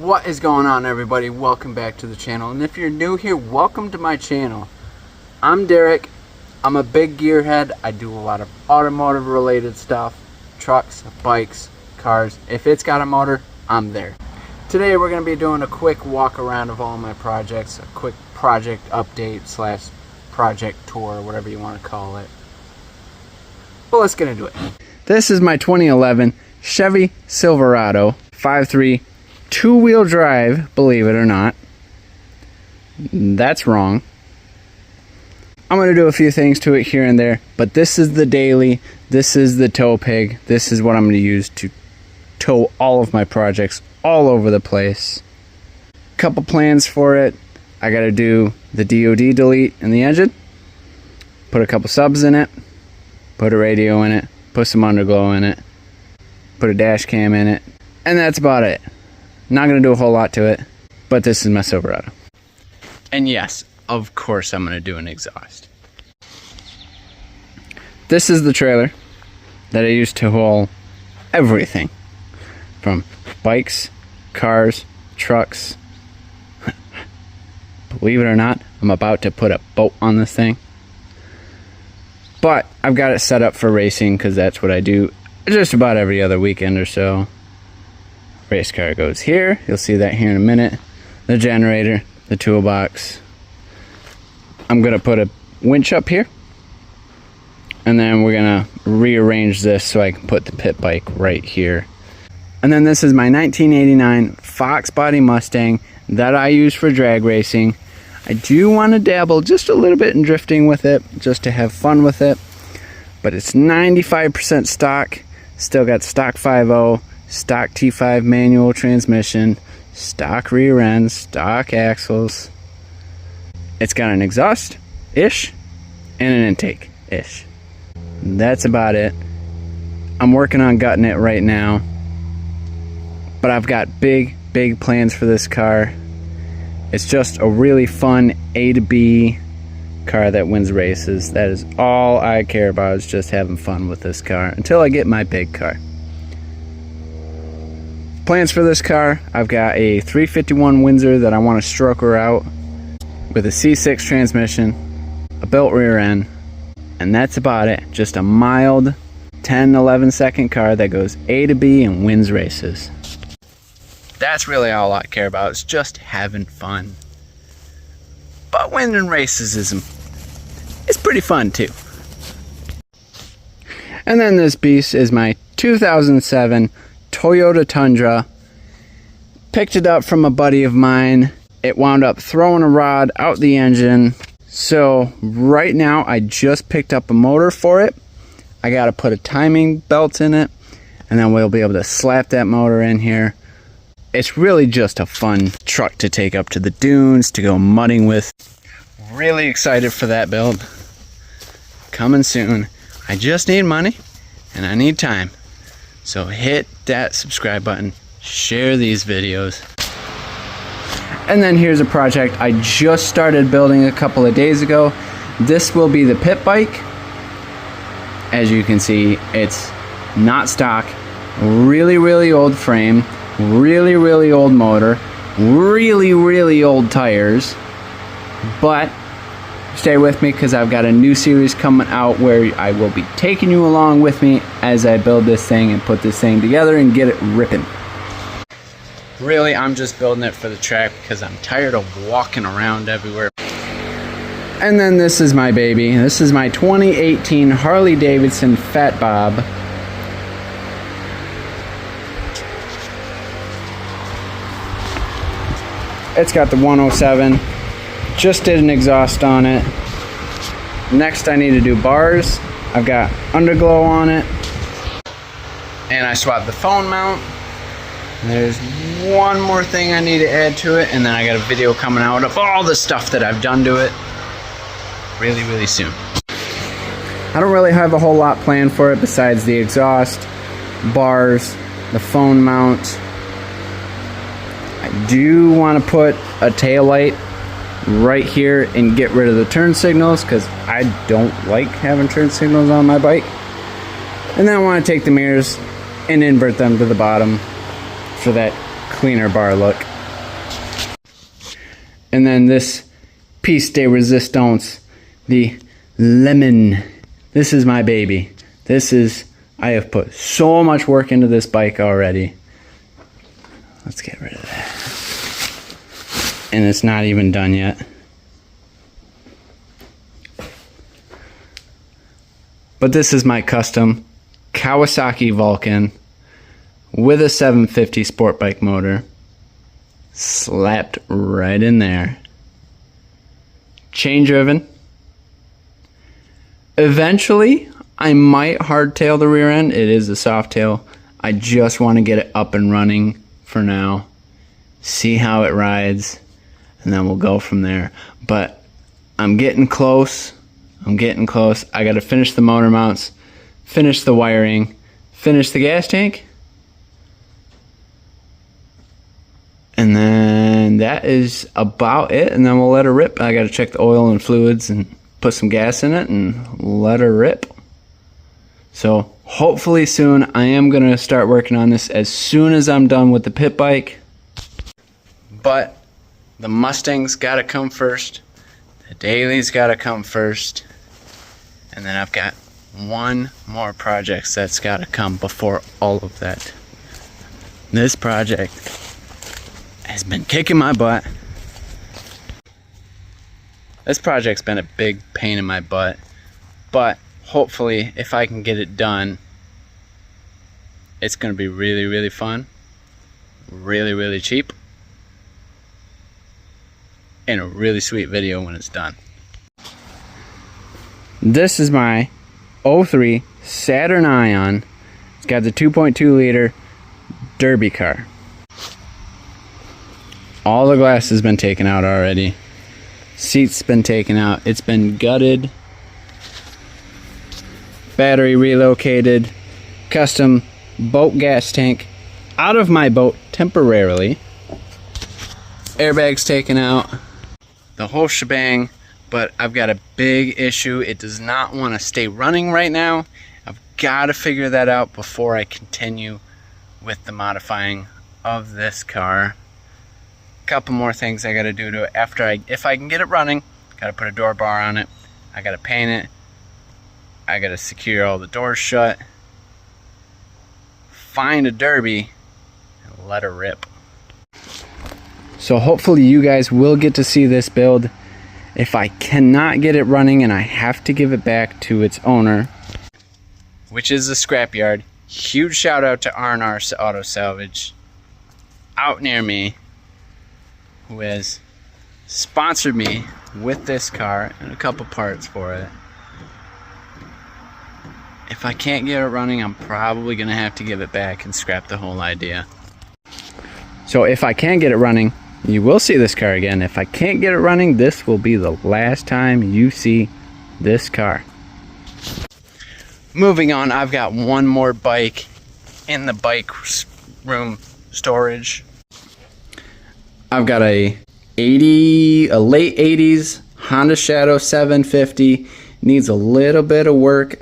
What is going on, everybody? Welcome back to the channel, and if you're new here, welcome to my channel. I'm Derek. I'm a big gearhead. I do a lot of automotive related stuff, trucks, bikes, cars. If it's got a motor, I'm there. Today we're going to be doing a quick walk around of all my projects, a quick project update slash project tour, whatever you want to call it. But let's get into it. This is my 2011 Chevy Silverado 5.3 two-wheel drive, believe it or not. That's wrong. I'm going to do a few things to it here and there, but this is the daily, this is the tow pig, this is what I'm going to use to tow all of my projects all over the place. Couple plans for it. I got to do the DOD delete in the engine, put a couple subs in it, put a radio in it, put some underglow in it, put a dash cam in it, and that's about it. Not going to do a whole lot to it, but this is my Silverado. And yes, of course I'm going to do an exhaust. This is the trailer that I use to haul everything from bikes, cars, trucks. Believe it or not, I'm about to put a boat on this thing. But I've got it set up for racing because that's what I do just about every other weekend or so. Race car goes here. You'll see that here in a minute. The generator, the toolbox. I'm going to put a winch up here. And then we're going to rearrange this so I can put the pit bike right here. And then this is my 1989 Fox body Mustang that I use for drag racing. I do want to dabble just a little bit in drifting with it, just to have fun with it. But it's 95% stock. Still got stock 5.0. Stock T5 manual transmission, stock rear end, stock axles. It's got an exhaust-ish and an intake-ish. That's about it. I'm working on gutting it right now, but I've got big plans for this car. It's just a really fun A to B car that wins races. That is all I care about, is just having fun with this car until I get my big car. Plans for this car: I've got a 351 Windsor that I want to stroke her out with a C6 transmission, a built rear end, and that's about it. Just a mild 10-11 second car that goes A to B and wins races. That's really all I care about. It's just having fun. But winning races is pretty fun too. And then this beast is my 2007 Toyota Tundra. Picked it up from a buddy of mine. It wound up throwing a rod out the engine. So right now I just picked up a motor for it. I got to put a timing belt in it, and then we'll be able to slap that motor in here. It's really just a fun truck to take up to the dunes, to go mudding with. Really excited for that build. Coming soon. I just need money and I need time. So hit that subscribe button, share these videos. And then here's a project I just started building a couple of days ago. This will be the pit bike. As you can see, it's not stock. Really old frame. Really old motor. Really old tires. But stay with me, because I've got a new series coming out where I will be taking you along with me as I build this thing and put this thing together and get it ripping. Really, I'm just building it for the track because I'm tired of walking around everywhere. And then this is my baby. This is my 2018 Harley Davidson Fat Bob. It's got the 107. Just did an exhaust on it. Next I need to do bars. I've got underglow on it. And I swapped the phone mount. And there's one more thing I need to add to it, and then I got a video coming out of all the stuff that I've done to it really soon. I don't really have a whole lot planned for it besides the exhaust, bars, the phone mount. I do want to put a tail light right here and get rid of the turn signals, because I don't like having turn signals on my bike. And then I want to take the mirrors and invert them to the bottom for that cleaner bar look. And then this piece de resistance, the lemon. This is my baby. I have put so much work into this bike already. Let's get rid of that. And it's not even done yet. But this is my custom Kawasaki Vulcan with a 750 sport bike motor. Slapped right in there. Chain driven. Eventually, I might hardtail the rear end. It is a soft tail. I just want to get it up and running for now. See how it rides. And then we'll go from there. But I'm getting close. I got to finish the motor mounts. Finish the wiring. Finish the gas tank. And then that is about it. And then we'll let her rip. I got to check the oil and fluids and put some gas in it and let her rip. So hopefully soon. I am going to start working on this as soon as I'm done with the pit bike. But the Mustang's got to come first. The Daily's got to come first. And then I've got one more project that's got to come before all of that. This project has been kicking my butt. This project's been a big pain in my butt. But hopefully, if I can get it done, it's going to be really, really fun. Really, really cheap. And a really sweet video when it's done. This is my 03 Saturn Ion. It's got the 2.2 liter derby car. All the glass has been taken out already. Seats been taken out. It's been gutted. Battery relocated. Custom boat gas tank out of my boat temporarily. Airbags taken out. The whole shebang. But I've got a big issue. It does not want to stay running right now. I've got to figure that out before I continue with the modifying of this car. A couple more things I got to do to it if I can get it running. Got to put a door bar on it. I got to paint it. I got to secure all the doors shut. Find a derby and let her rip. So hopefully you guys will get to see this build. If I cannot get it running and I have to give it back to its owner, which is the scrapyard, huge shout out to R&R Auto Salvage out near me, who has sponsored me with this car and a couple parts for it. If I can't get it running, I'm probably going to have to give it back and scrap the whole idea. So if I can get it running, you will see this car again. If I can't get it running, this will be the last time you see this car. Moving on, I've got one more bike in the bike room storage. I've got a late 80s Honda Shadow 750. Needs a little bit of work.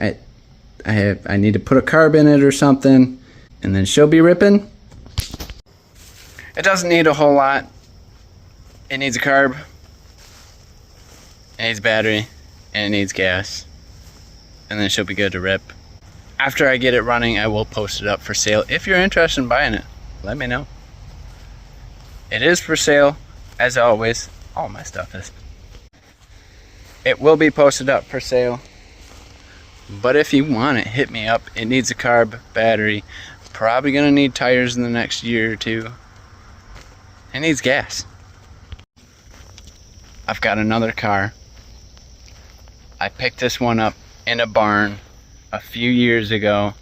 I need to put a carb in it or something, and then she'll be ripping. It doesn't need a whole lot. It needs a carb, it needs a battery, and it needs gas. And then she'll be good to rip. After I get it running, I will post it up for sale. If you're interested in buying it, let me know. It is for sale, as always. All my stuff is. It will be posted up for sale. But if you want it, hit me up. It needs a carb, battery. Probably gonna need tires in the next year or two. It needs gas. I've got another car. I picked this one up in a barn a few years ago.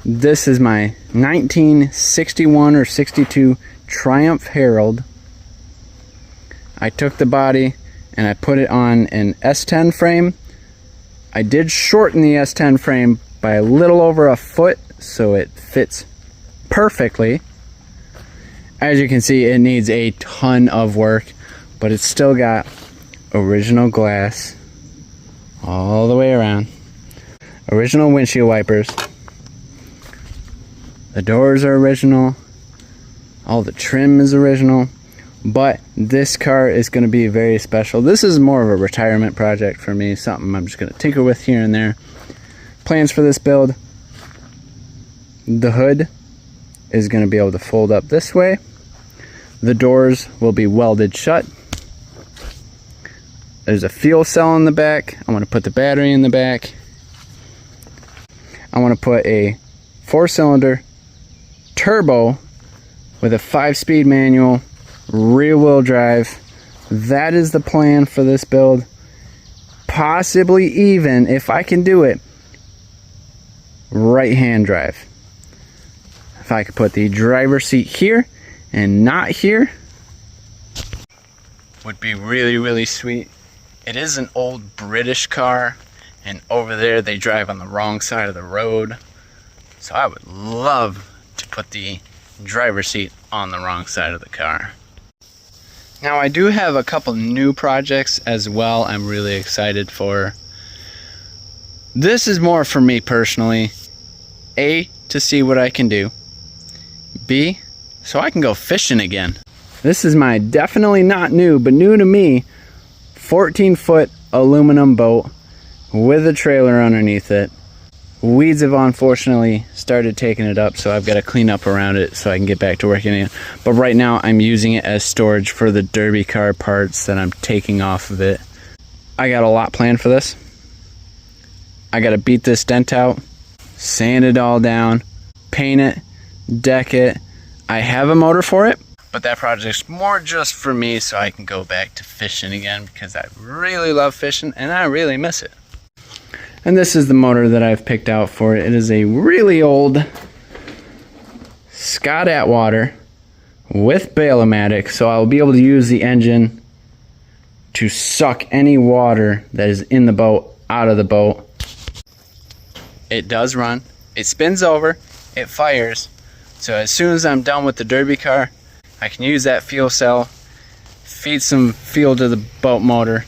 This is my 1961 or 62 Triumph Herald. I took the body and I put it on an S10 frame. I did shorten the S10 frame by a little over a foot so it fits perfectly. As you can see, it needs a ton of work, but it's still got original glass all the way around. Original windshield wipers. The doors are original. All the trim is original. But this car is going to be very special. This is more of a retirement project for me. Something I'm just going to tinker with here and there. Plans for this build. The hood is going to be able to fold up this way. The doors will be welded shut. There's a fuel cell in the back. I want to put the battery in the back. I want to put a 4-cylinder turbo with a 5-speed manual, rear-wheel drive. That is the plan for this build. Possibly even, if I can do it, right-hand drive. If I could put the driver's seat here and not here, would be really, really sweet. It is an old British car, and over there they drive on the wrong side of the road. So I would love to put the driver's seat on the wrong side of the car. Now I do have a couple new projects as well I'm really excited for. This is more for me personally. A, to see what I can do. B, so I can go fishing again. This is my definitely not new, but new to me, 14-foot aluminum boat with a trailer underneath it. Weeds have unfortunately started taking it up, so I've got to clean up around it so I can get back to working it. But right now I'm using it as storage for the derby car parts that I'm taking off of it. I got a lot planned for this. I got to beat this dent out, sand it all down, paint it, deck it. I have a motor for it, but that project's more just for me so I can go back to fishing again, because I really love fishing and I really miss it. And this is the motor that I've picked out for it. It is a really old Scott Atwater with Bailomatic, so I'll be able to use the engine to suck any water that is in the boat out of the boat. It does run, it spins over, it fires, so as soon as I'm done with the derby car, I can use that fuel cell, feed some fuel to the boat motor,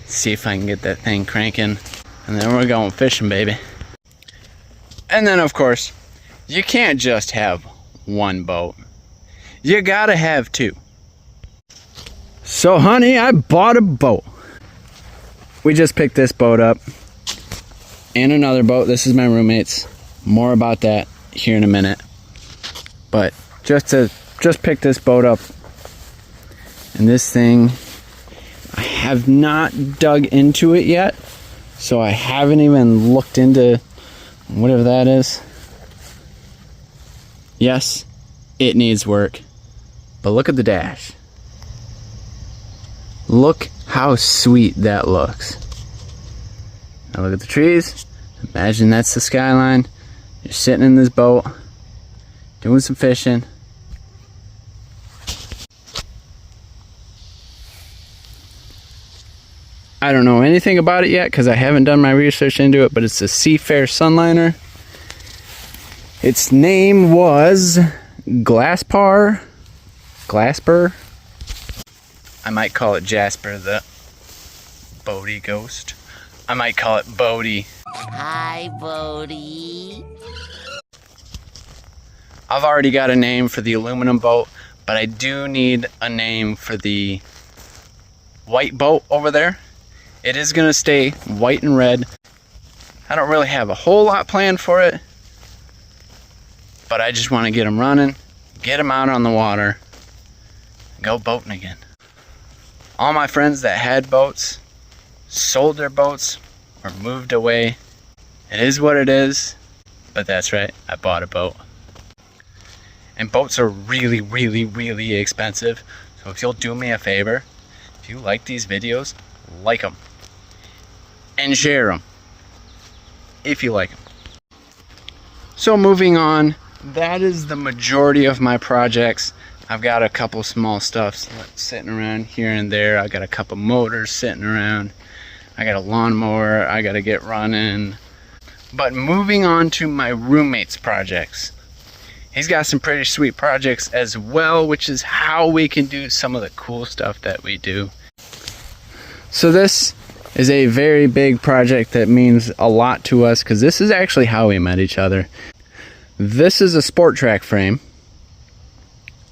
see if I can get that thing cranking, and then we're going fishing, baby. And then of course, you can't just have one boat. You gotta have two. So honey, I bought a boat. We just picked this boat up and another boat. This is my roommate's. More about that here in a minute. But just pick this boat up, and this thing, I have not dug into it yet, so I haven't even looked into whatever that is. Yes, it needs work, but look at the dash. Look how sweet that looks. Now look at the trees. Imagine that's the skyline. You're sitting in this boat doing some fishing. I don't know anything about it yet because I haven't done my research into it, but it's a Seafair Sunliner. Its name was Glasper. I might call it Jasper the Bodie Ghost. I might call it Bodie. Hi, Bodie. I've already got a name for the aluminum boat, but I do need a name for the white boat over there. It is going to stay white and red. I don't really have a whole lot planned for it, but I just want to get them running, get them out on the water, and go boating again. All my friends that had boats sold their boats or moved away. It is what it is, but that's right, I bought a boat. And boats are really, really, really expensive. So if you'll do me a favor, if you like these videos, like them. And share them. If you like them. So moving on, that is the majority of my projects. I've got a couple small stuff sitting around here and there. I got a couple motors sitting around. I got a lawnmower I gotta get running. But moving on to my roommate's projects. He's got some pretty sweet projects as well, which is how we can do some of the cool stuff that we do. So this is a very big project that means a lot to us, because this is actually how we met each other. This is a Sport Track frame.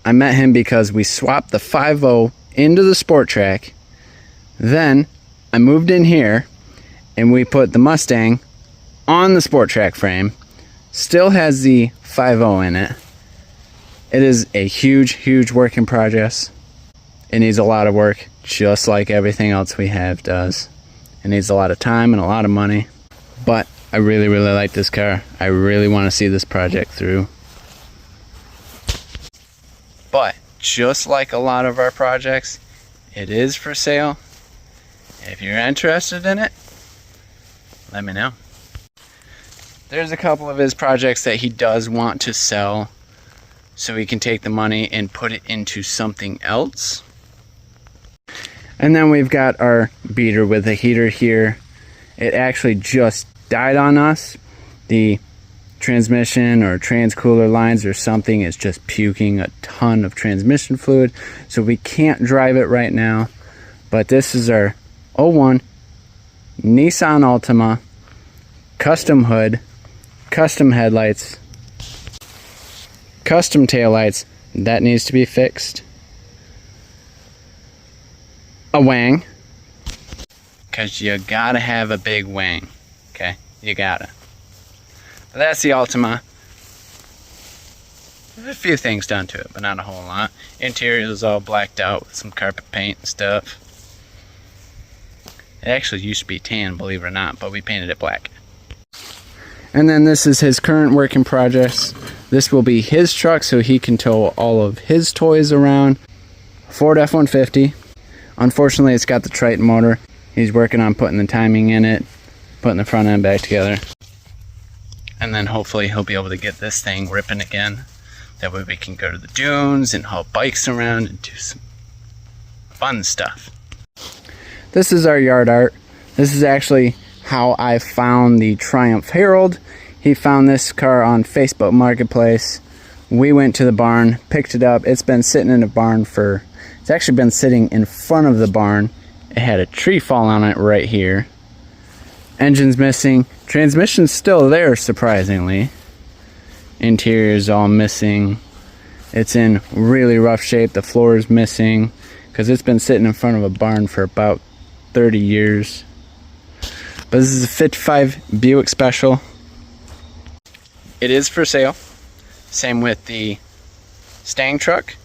I met him because we swapped the 5.0 into the Sport Track. Then I moved in here and we put the Mustang on the Sport Track frame. Still has the 5.0 in it. It is a huge work in progress. It needs a lot of work, just like everything else we have does. It needs a lot of time and a lot of money. But I really like this car. I really want to see this project through. But just like a lot of our projects, it is for sale. If you're interested in it, let me know. There's a couple of his projects that he does want to sell so he can take the money and put it into something else. And then we've got our beater with a heater here. It actually just died on us. The transmission or transcooler lines or something is just puking a ton of transmission fluid, so we can't drive it right now. But this is our 01 Nissan Altima, custom hood, custom headlights, custom taillights. That needs to be fixed. A wang, because you gotta have a big wang. Okay, you gotta. But that's the Altima. There's a few things done to it, but not a whole lot. Interior is all blacked out with some carpet paint and stuff. It actually used to be tan, believe it or not, but we painted it black. And then this is his current work in progress. This will be his truck so he can tow all of his toys around. Ford F-150. Unfortunately, it's got the Triton motor. He's working on putting the timing in it, putting the front end back together. And then hopefully he'll be able to get this thing ripping again. That way we can go to the dunes and haul bikes around and do some fun stuff. This is our yard art. This is actually how I found the Triumph Herald. He found this car on Facebook Marketplace. We went to the barn, picked it up. It's been sitting in the barn for, it's actually been sitting in front of the barn. It had a tree fall on it right here. Engine's missing. Transmission's still there, surprisingly. Interior's all missing. It's in really rough shape. The floor is missing because it's been sitting in front of a barn for about 30 years. But this is a 55 Buick Special. It is for sale. Same with the Stang truck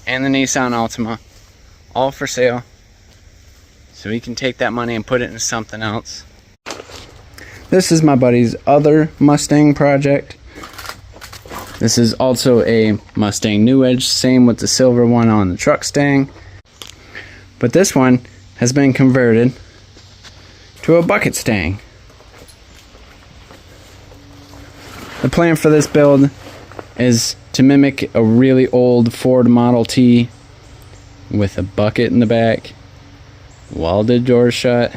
and the Nissan Altima. All for sale. So we can take that money and put it into something else. This is my buddy's other Mustang project. This is also a Mustang New Edge, same with the silver one on the truck Stang. But this one has been converted to a bucket Stang. The plan for this build is to mimic a really old Ford Model T with a bucket in the back, welded doors shut.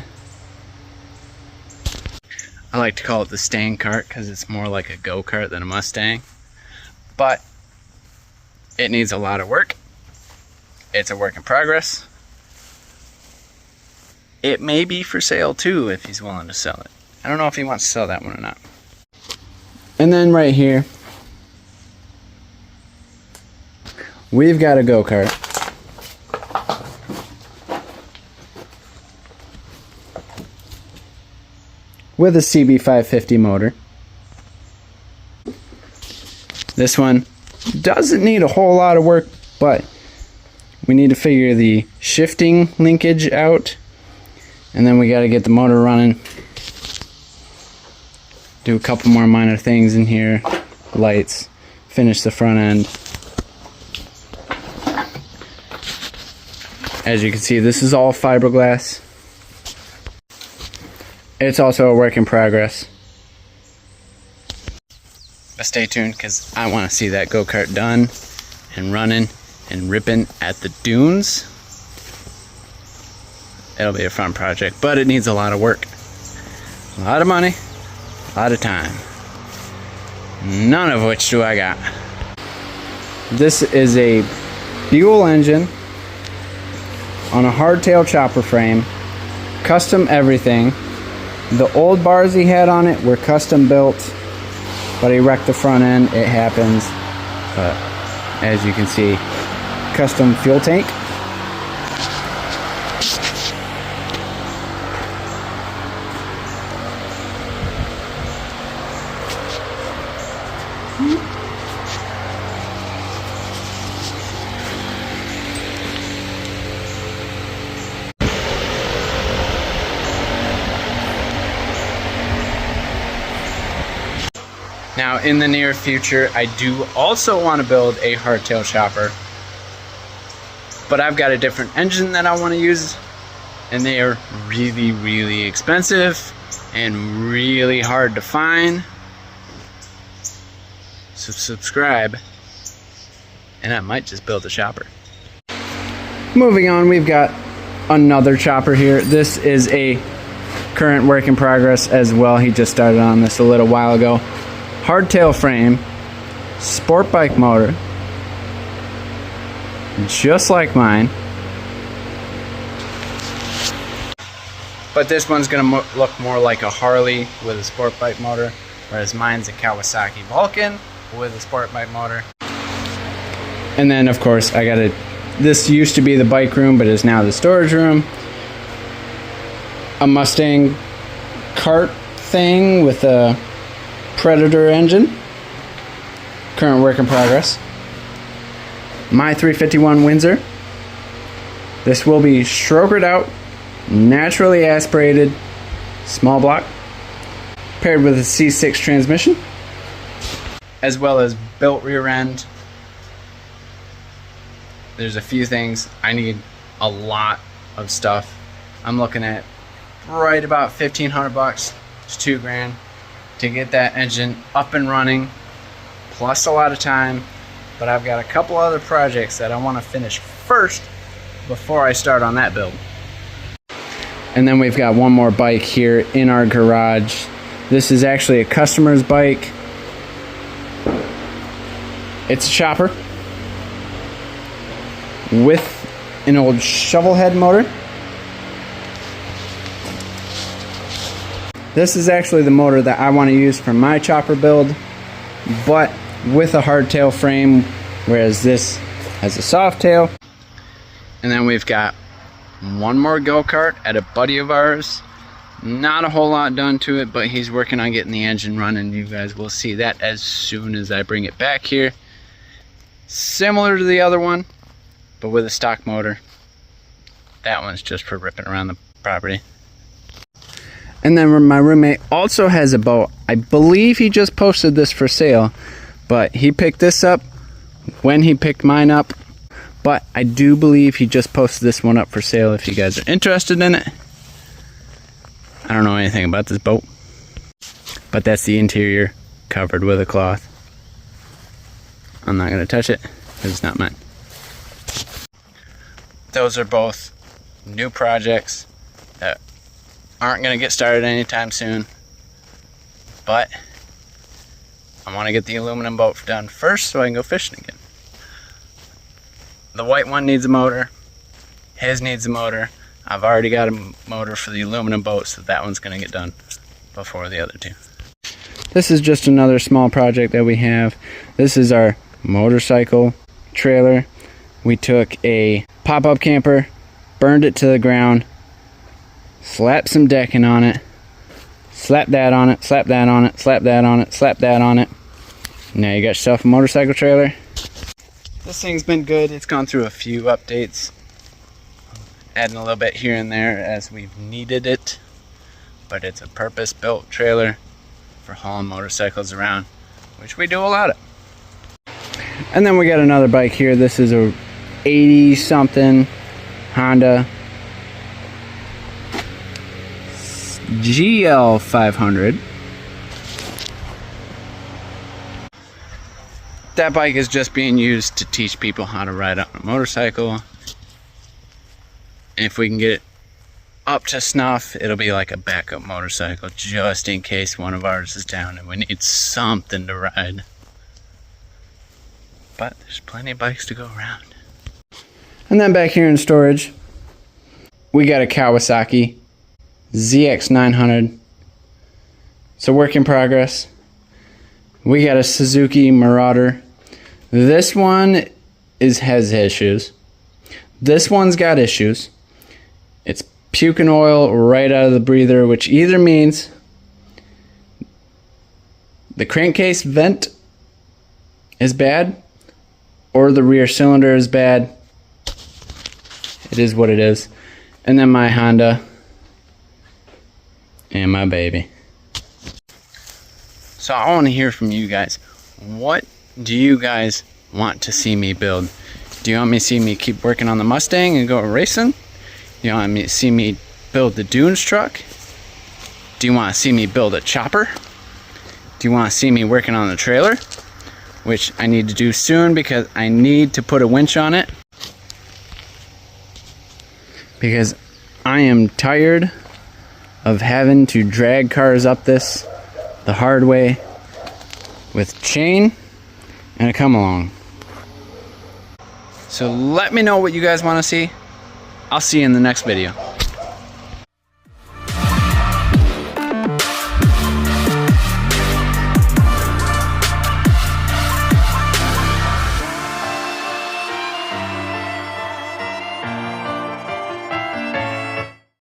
I like to call it the Stang cart because it's more like a go-kart than a Mustang. But it needs a lot of work. It's a work in progress. It may be for sale too if he's willing to sell it. I don't know if he wants to sell that one or not. And then right here, we've got a go-kart. With a CB550 motor. This one doesn't need a whole lot of work, but we need to figure the shifting linkage out, and then we got to get the motor running. Do a couple more minor things in here, lights, finish the front end. As you can see, this is all fiberglass. It's also a work in progress. But stay tuned because I want to see that go-kart done and running and ripping at the dunes. It'll be a fun project, but it needs a lot of work. A lot of money, a lot of time. None of which do I got. This is a Buell engine on a hardtail chopper frame. Custom everything. The old bars he had on it were custom built, but he wrecked the front end. It happens, but as you can see, custom fuel tank. Now, in the near future, I do also want to build a hardtail chopper, but I've got a different engine that I want to use, and they are really, really expensive and really hard to find. So subscribe, and I might just build a chopper. Moving on, we've got another chopper here. This is a current work in progress as well. He just started on this a little while ago. Hardtail frame, sport bike motor, just like mine. But this one's gonna look more like a Harley with a sport bike motor, whereas mine's a Kawasaki Vulcan with a sport bike motor. And then of course I got this used to be the bike room, but is now the storage room. A Mustang cart thing with a Predator engine, current work in progress. My 351 Windsor. This will be strokered out, naturally aspirated, small block, paired with a C6 transmission, as well as built rear end. There's a few things. I need a lot of stuff. I'm looking at right about 1,500 bucks. It's $2,000 to get that engine up and running, plus a lot of time. But I've got a couple other projects that I want to finish first before I start on that build. And then we've got one more bike here in our garage. This is actually a customer's bike. It's a chopper with an old shovel head motor. This is actually the motor that I want to use for my chopper build, but with a hardtail frame, whereas this has a soft tail. And then we've got one more go-kart at a buddy of ours. Not a whole lot done to it, but he's working on getting the engine running. You guys will see that as soon as I bring it back here. Similar to the other one, but with a stock motor. That one's just for ripping around the property. And then my roommate also has a boat. I believe he just posted this for sale, but he picked this up when he picked mine up. But I do believe he just posted this one up for sale if you guys are interested in it. I don't know anything about this boat, but that's the interior covered with a cloth. I'm not going to touch it because it's not mine. Those are both new projects that aren't going to get started anytime soon, but I want to get the aluminum boat done first so I can go fishing again. The white one needs a motor, his needs a motor. I've already got a motor for the aluminum boat, so that one's going to get done before the other two. This is just another small project that we have. This is our motorcycle trailer. We took a pop-up camper, burned it to the ground, slap some decking on it, slap that on it, slap that on it, slap that on it, slap that on it. Now you got yourself a motorcycle trailer. This thing's been good. It's gone through a few updates, adding a little bit here and there as we've needed it, but it's a purpose-built trailer for hauling motorcycles around, which we do a lot of. And then we got another bike here. This is a 80-something Honda GL 500. That bike is just being used to teach people how to ride on a motorcycle. And if we can get it up to snuff, it'll be like a backup motorcycle just in case one of ours is down and we need something to ride. But there's plenty of bikes to go around. And then back here in storage, we got a Kawasaki ZX900. It's a work in progress. We got a Suzuki Marauder. This one has issues. This one's got issues. It's puking oil right out of the breather, which either means the crankcase vent is bad or the rear cylinder is bad. It is what it is. And then my Honda and my baby. So I want to hear from you guys. What do you guys want to see me build? Do you want me to see me keep working on the Mustang and go racing? Do you want me to see me build the Dunes truck? Do you want to see me build a chopper? Do you want to see me working on the trailer? Which I need to do soon because I need to put a winch on it. Because I am tired of having to drag cars up this the hard way with chain and a come along. So let me know what you guys want to see. I'll see you in the next video.